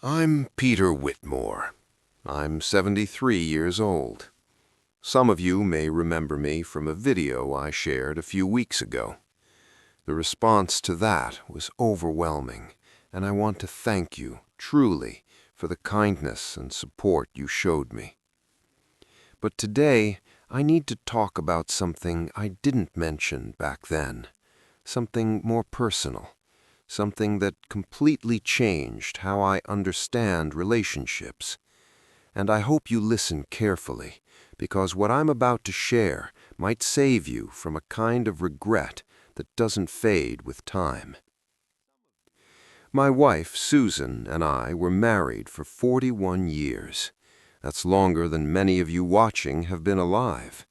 I'm Peter Whitmore. I'm 73 years old. Some of you may remember me from a video I shared a few weeks ago. The response to that was overwhelming, and I want to thank you, truly, for the kindness and support you showed me. But today, I need to talk about something I didn't mention back then, something more personal. Something that completely changed how I understand relationships. And I hope you listen carefully, because what I'm about to share might save you from a kind of regret that doesn't fade with time. My wife, Susan, and I were married for 41 years. That's longer than many of you watching have been alive.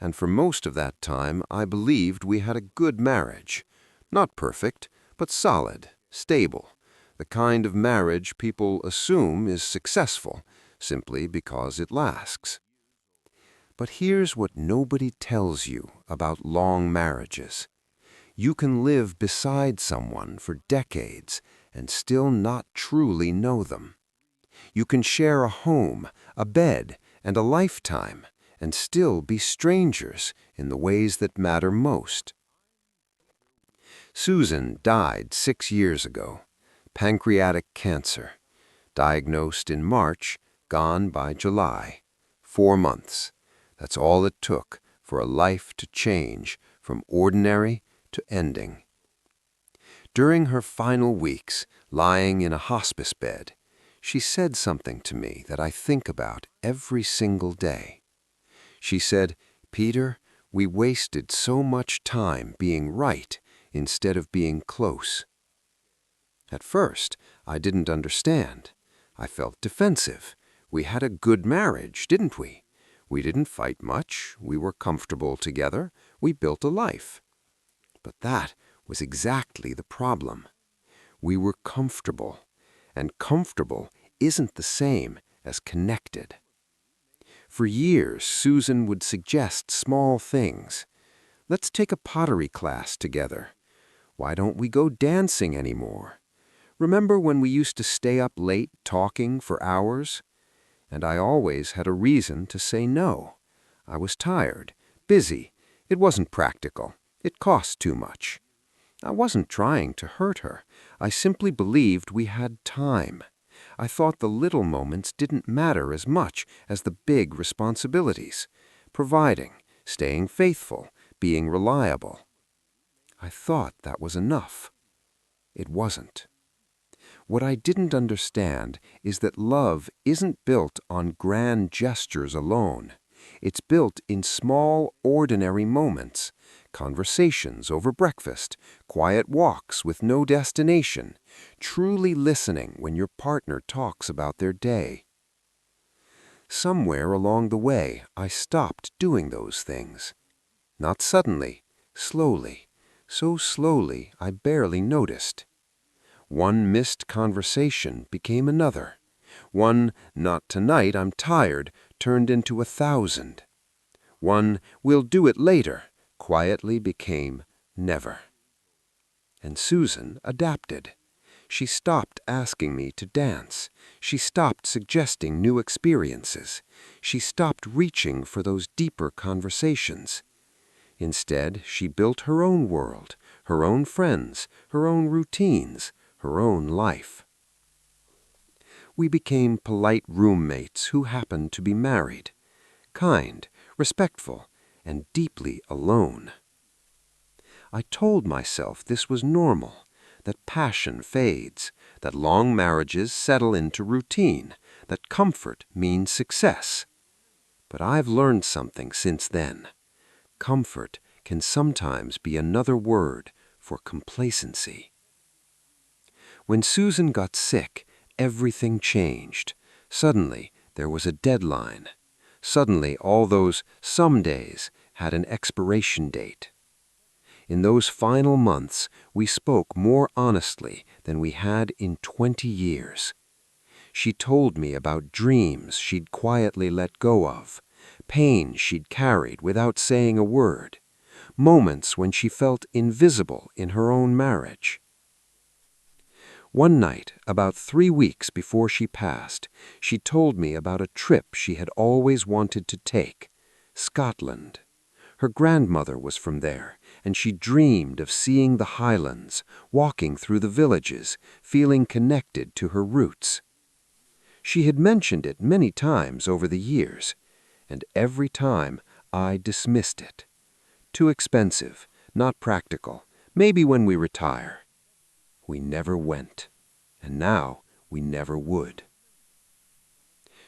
And for most of that time, I believed we had a good marriage. Not perfect, but solid, stable, the kind of marriage people assume is successful simply because it lasts. But here's what nobody tells you about long marriages. You can live beside someone for decades and still not truly know them. You can share a home, a bed, and a lifetime, and still be strangers in the ways that matter most. Susan died 6 years ago, pancreatic cancer, diagnosed in March, gone by July. 4 months. That's all it took for a life to change from ordinary to ending. During her final weeks, lying in a hospice bed, she said something to me that I think about every single day. She said, "Peter, we wasted so much time being right instead of being close." At first, I didn't understand. I felt defensive. We had a good marriage, didn't we? We didn't fight much. We were comfortable together. We built a life. But that was exactly the problem. We were comfortable, and comfortable isn't the same as connected. For years, Susan would suggest small things. Let's take a pottery class together. Why don't we go dancing anymore? Remember when we used to stay up late talking for hours? And I always had a reason to say no. I was tired, busy. It wasn't practical. It cost too much. I wasn't trying to hurt her. I simply believed we had time. I thought the little moments didn't matter as much as the big responsibilities. Providing, staying faithful, being reliable. I thought that was enough. It wasn't. What I didn't understand is that love isn't built on grand gestures alone. It's built in small, ordinary moments. Conversations over breakfast, quiet walks with no destination, truly listening when your partner talks about their day. Somewhere along the way, I stopped doing those things. Not suddenly, slowly, so slowly I barely noticed. One missed conversation became another. One, "not tonight, I'm tired," turned into 1,000. One, "we'll do it later," quietly became never. And Susan adapted. She stopped asking me to dance. She stopped suggesting new experiences. She stopped reaching for those deeper conversations. Instead, she built her own world, her own friends, her own routines, her own life. We became polite roommates who happened to be married, kind, respectful, and deeply alone. I told myself this was normal, that passion fades, that long marriages settle into routine, that comfort means success. But I've learned something since then. Comfort can sometimes be another word for complacency. When Susan got sick, everything changed. Suddenly, there was a deadline. Suddenly, all those "some days" had an expiration date. In those final months, we spoke more honestly than we had in 20 years. She told me about dreams she'd quietly let go of, pain she'd carried without saying a word, moments when she felt invisible in her own marriage. One night, about 3 weeks before she passed, she told me about a trip she had always wanted to take, Scotland. Her grandmother was from there, and she dreamed of seeing the highlands, walking through the villages, feeling connected to her roots. She had mentioned it many times over the years, and every time I dismissed it. Too expensive, not practical, maybe when we retire. We never went, and now we never would.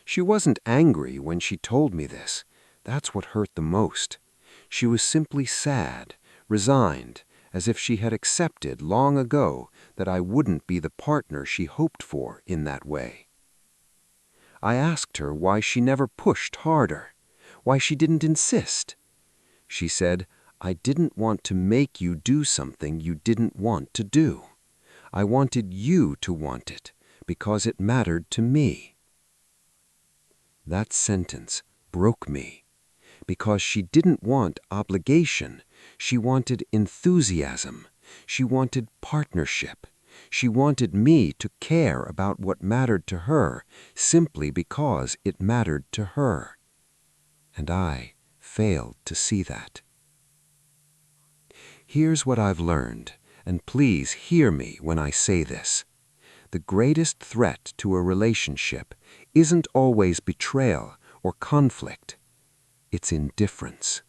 She wasn't angry when she told me this. That's what hurt the most. She was simply sad, resigned, as if she had accepted long ago that I wouldn't be the partner she hoped for in that way. I asked her why she never pushed harder, why she didn't insist. She said, "I didn't want to make you do something you didn't want to do. I wanted you to want it because it mattered to me." That sentence broke me, because she didn't want obligation. She wanted enthusiasm. She wanted partnership. She wanted me to care about what mattered to her simply because it mattered to her. And I failed to see that. Here's what I've learned, and please hear me when I say this. The greatest threat to a relationship isn't always betrayal or conflict. It's indifference.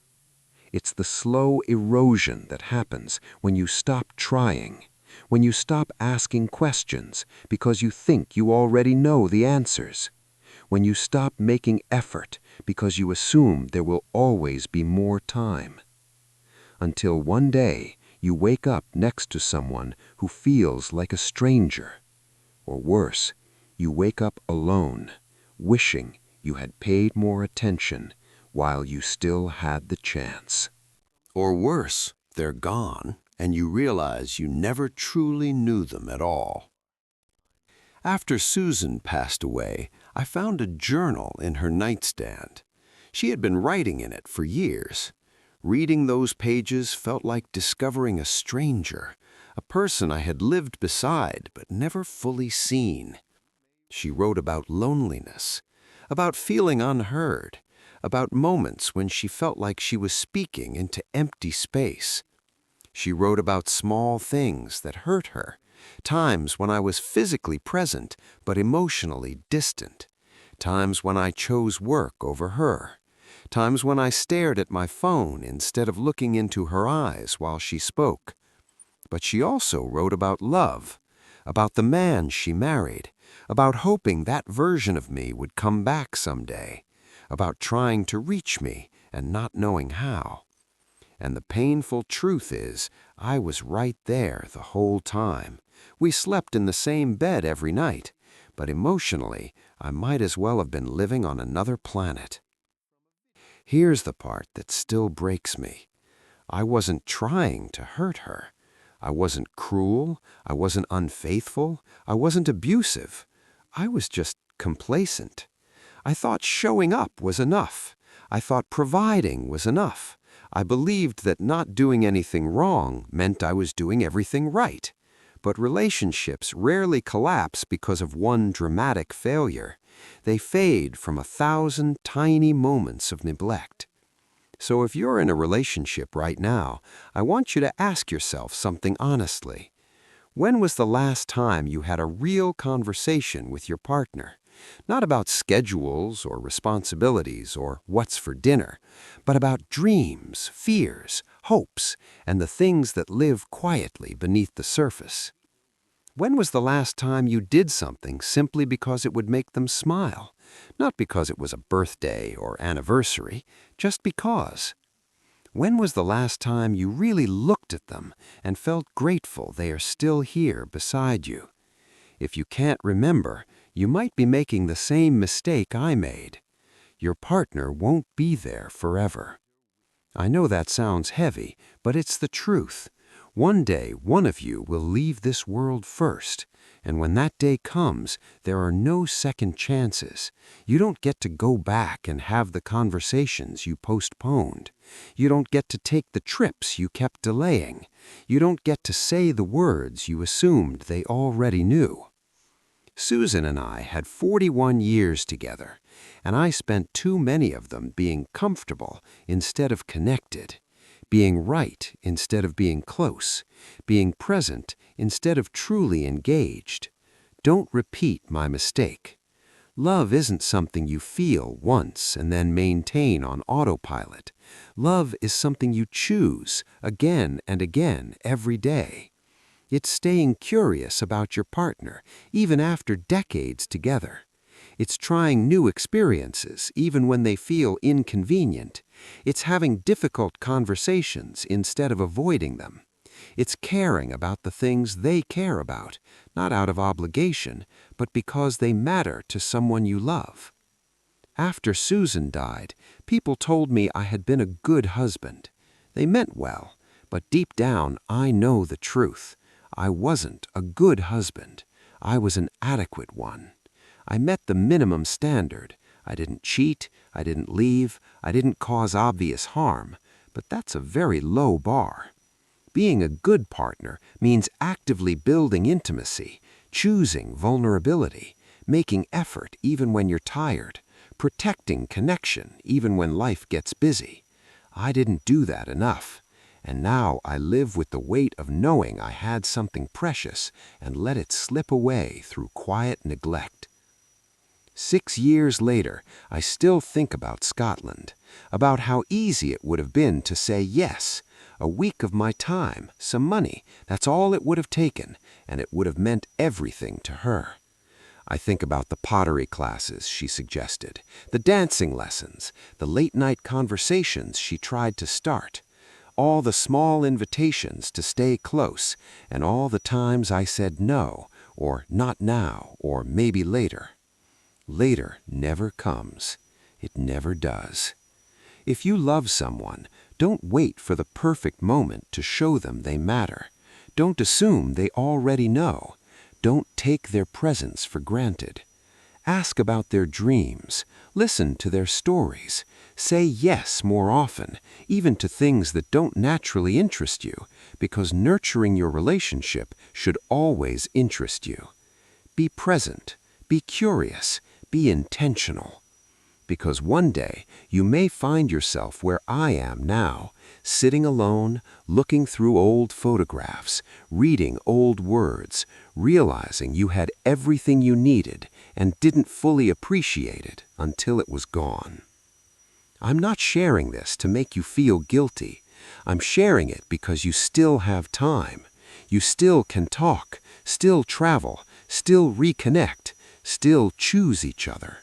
It's the slow erosion that happens when you stop trying, when you stop asking questions because you think you already know the answers, when you stop making effort because you assume there will always be more time. Until one day you wake up next to someone who feels like a stranger. Or worse, you wake up alone, wishing you had paid more attention while you still had the chance. Or worse, they're gone, and you realize you never truly knew them at all. After Susan passed away, I found a journal in her nightstand. She had been writing in it for years. Reading those pages felt like discovering a stranger, a person I had lived beside but never fully seen. She wrote about loneliness, about feeling unheard, about moments when she felt like she was speaking into empty space. She wrote about small things that hurt her, times when I was physically present but emotionally distant, times when I chose work over her, times when I stared at my phone instead of looking into her eyes while she spoke. But she also wrote about love, about the man she married, about hoping that version of me would come back someday, about trying to reach me and not knowing how. And the painful truth is, I was right there the whole time. We slept in the same bed every night, but emotionally, I might as well have been living on another planet. Here's the part that still breaks me. I wasn't trying to hurt her. I wasn't cruel. I wasn't unfaithful. I wasn't abusive. I was just complacent. I thought showing up was enough. I thought providing was enough. I believed that not doing anything wrong meant I was doing everything right. But relationships rarely collapse because of one dramatic failure. They fade from 1,000 tiny moments of neglect. So if you're in a relationship right now, I want you to ask yourself something honestly. When was the last time you had a real conversation with your partner? Not about schedules or responsibilities or what's for dinner, but about dreams, fears, hopes, and the things that live quietly beneath the surface. When was the last time you did something simply because it would make them smile? Not because it was a birthday or anniversary, just because. When was the last time you really looked at them and felt grateful they are still here beside you? If you can't remember, you might be making the same mistake I made. Your partner won't be there forever. I know that sounds heavy, but it's the truth. One day, one of you will leave this world first, And when that day comes, there are no second chances. You don't get to go back and have the conversations you postponed. You don't get to take the trips you kept delaying. You don't get to say the words you assumed they already knew. Susan and I had 41 years together, and I spent too many of them being comfortable instead of connected, being right instead of being close, being present instead of truly engaged. Don't repeat my mistake. Love isn't something you feel once and then maintain on autopilot. Love is something you choose again and again every day. It's staying curious about your partner, even after decades together. It's trying new experiences, even when they feel inconvenient. It's having difficult conversations instead of avoiding them. It's caring about the things they care about, not out of obligation, but because they matter to someone you love. After Susan died, people told me I had been a good husband. They meant well, but deep down I know the truth. I wasn't a good husband. I was an adequate one. I met the minimum standard. I didn't cheat, I didn't leave, I didn't cause obvious harm, but that's a very low bar. Being a good partner means actively building intimacy, choosing vulnerability, making effort even when you're tired, protecting connection even when life gets busy. I didn't do that enough. And now I live with the weight of knowing I had something precious and let it slip away through quiet neglect. 6 years later, I still think about Scotland, about how easy it would have been to say yes. A week of my time, some money, that's all it would have taken, and it would have meant everything to her. I think about the pottery classes she suggested, the dancing lessons, the late-night conversations she tried to start, all the small invitations to stay close, and all the times I said no, or not now, or maybe later. Later never comes. It never does. If you love someone, don't wait for the perfect moment to show them they matter. Don't assume they already know. Don't take their presence for granted. Ask about their dreams. Listen to their stories. Say yes more often, even to things that don't naturally interest you, because nurturing your relationship should always interest you. Be present. Be curious. Be intentional. Because one day you may find yourself where I am now, sitting alone, looking through old photographs, reading old words, realizing you had everything you needed and didn't fully appreciate it until it was gone. I'm not sharing this to make you feel guilty. I'm sharing it because you still have time. You still can talk, still travel, still reconnect, still choose each other.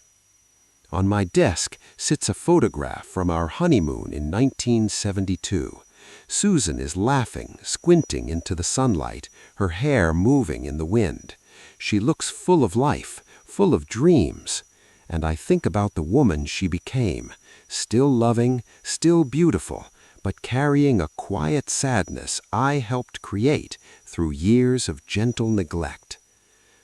On my desk sits a photograph from our honeymoon in 1972. Susan is laughing, squinting into the sunlight, her hair moving in the wind. She looks full of life, full of dreams. And I think about the woman she became, still loving, still beautiful, but carrying a quiet sadness I helped create through years of gentle neglect.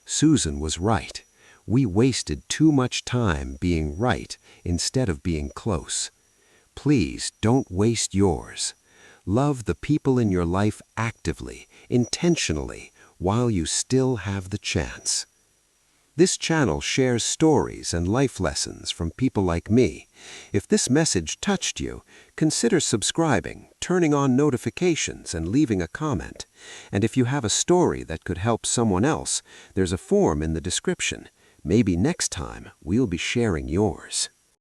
Susan was right. We wasted too much time being right instead of being close. Please don't waste yours. Love the people in your life actively, intentionally, while you still have the chance. This channel shares stories and life lessons from people like me. If this message touched you, consider subscribing, turning on notifications, and leaving a comment. And if you have a story that could help someone else, there's a form in the description. Maybe next time we'll be sharing yours.